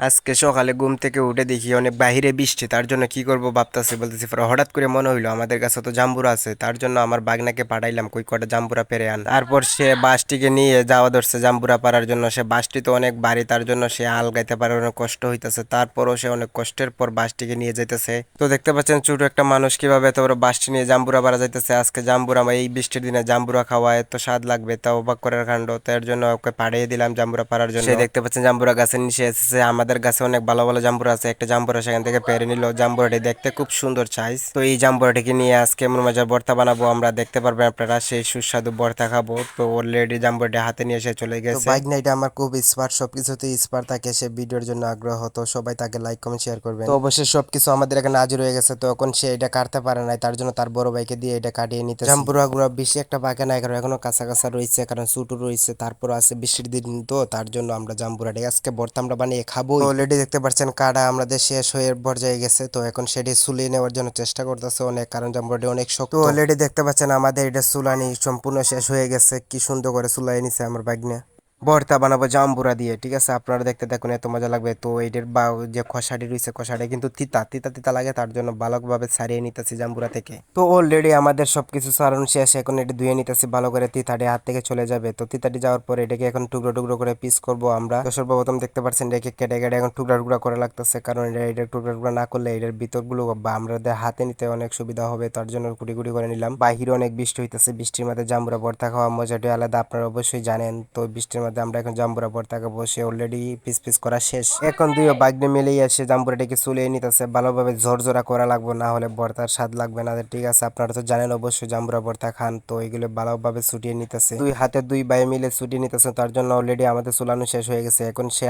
আজকে সকালে ঘুম থেকে উঠে দেখি অনেক বাহিরে বৃষ্টি, তার জন্য কি করব ভাবতেছি বলতেছি। পরে হঠাৎ করে মনে হইলো আমাদের কাছে তো জাম্বুরা আছে, তার জন্য আমার বাগনাকে পাঠাইলাম কই কটা জাম্বুরা পেরে আন। তারপর সে বাসটিকে নিয়ে যাওয়া ধরছে জাম্বুরা পাড়ার জন্য। সে বাসটি তো অনেক ভারী, তার জন্য সে আলগাইতে পারে, অনেক কষ্ট হইতেছে। তারপরও সে অনেক কষ্টের পর বাসটিকে নিয়ে যাইতেছে। তো দেখতে পাচ্ছেন ছোট একটা মানুষ কিভাবে এত বড় বাসটি নিয়ে জাম্বুরা পাড়া যাইতেছে। আজকে জাম্বুরা, এই বৃষ্টির দিনে জাম্বুরা খাওয়া এত স্বাদ লাগবে, তা অবাক করার কাণ্ড। তার জন্য ওকে পাঠিয়ে দিলাম জাম্বুরা পাড়ার জন্য। সে দেখতে পাচ্ছেন জাম্বুরা গাছের নিচে এসেছে। আমাদের গাছে অনেক ভালো ভালো জাম্বুরা আছে, একটা জাম্বুরা সেখান থেকে পেরে নিল। জাম্বুরাটি দেখতে খুব সুন্দর সাইজ। তো এই জাম্বুরাটিকে নিয়ে আজকে এমন মজার ভর্তা বানাবো, আমরা দেখতে পারবেন আপনারা। সেই সুস্বাদু ভর্তা খাবো। তো অলরেডি জাম্বুরাটি হাতে নিয়ে এসে চলে গেছে। বাইক নাইটা আমার খুব স্মার্ট, সবকিছুতে স্মার্ট থাকে। সে ভিডিওর জন্য আগ্রহ, তো সবাই তাকে লাইক কমেন্ট শেয়ার করবেন। তো অবশ্যই সবকিছু আমাদের এখানে হাজির হয়ে গেছে। তো এখন সে এটা কাটতে পারে নাই, তার জন্য তার বড় ভাইকে দিয়ে এটা কাটিয়ে নিতে। জাম্বুরা গুলো বেশি একটা পাকে নাই, কারণ এখনো কাঁচা কাঁচা রয়েছে, কারণ ছোটো রয়েছে। তারপর আছে বৃষ্টির দিন, তো তার জন্য আমরা জাম্বুরাটি আজকে ভর্তা আমরা বানিয়ে খাবো। অলরেডি দেখতে পাচ্ছেন কাটা আমাদের শেষ হয়ে পর্যায়ে গেছে। তো এখন সেটি সুলিয়ে নেওয়ার জন্য চেষ্টা করতেছে অনেক, কারণ জাম্বুরাটি অনেক শক্ত। তো অলরেডি দেখতে পাচ্ছেন আমাদের এটা সুলানি সম্পূর্ণ শেষ হয়ে গেছে। কি সুন্দর করে সুলাই নিছে আমার বাগনে। ভর্তা বানাবো জাম্বুরা দিয়ে, ঠিক আছে? আপনারা দেখতে দেখুন, এত মজা লাগবে। তো এইটার বা যে খসাটি রয়েছে, খসাটি কিন্তু তিতা তিতা তিতা লাগে, তার জন্য ভালোভাবে ছাড়িয়ে নিতেছি জাম্বুরা থেকে। তো অলরেডি আমাদের সবকিছু সারানো শেষ। এখন এটি ধুয়ে নিতেছি ভালো করে, তিতাটি হাত থেকে চলে যাবে। তো তিতাটি যাওয়ার পরে এটাকে এখন টুকরো টুকরো করে পিস করব আমরা। তো সর্বপ্রথম দেখতে পাচ্ছেন এটাকে কেটে কেটে এখন টুকরা টুকরা করে লাগতেছে, কারণ এটা টুকরা টুকরা না করলে এটার ভিতরগুলো বা আমাদের হাতে নিতে অনেক সুবিধা হবে, তার জন্য কুটি কুটি করে নিলাম। বাহিরে অনেক বৃষ্টি হইতেছে, বৃষ্টির মধ্যে জাম্বুরা ভর্তা খাওয়া মজাটি আলাদা, আপনারা অবশ্যই জানেন। তো বৃষ্টির মধ্যে আমরা এখন জাম্বুরা ভর্তা খাবো। সে অলরেডি পিস পিস করা শেষ। এখন দুইও বাগনে মিলেই এসে জাম্বুরাটিকে চুলিয়ে নিতেছে। ভালোভাবে ঝরঝরা করা লাগবে, না হলে ভর্তার স্বাদ লাগবে না। ঠিক আছে, আপনারা তো জানেন অবশ্যই জাম্বুরা ভর্তা খান। তো এগুলো ভালোভাবে ছুটিয়ে নিতেছে, দুই হাতে দুই ভাই মিলে ছুটিয়ে নিতেছে। তার জন্য অলরেডি আমাদের চুলানো শেষ হয়ে গেছে। এখন সে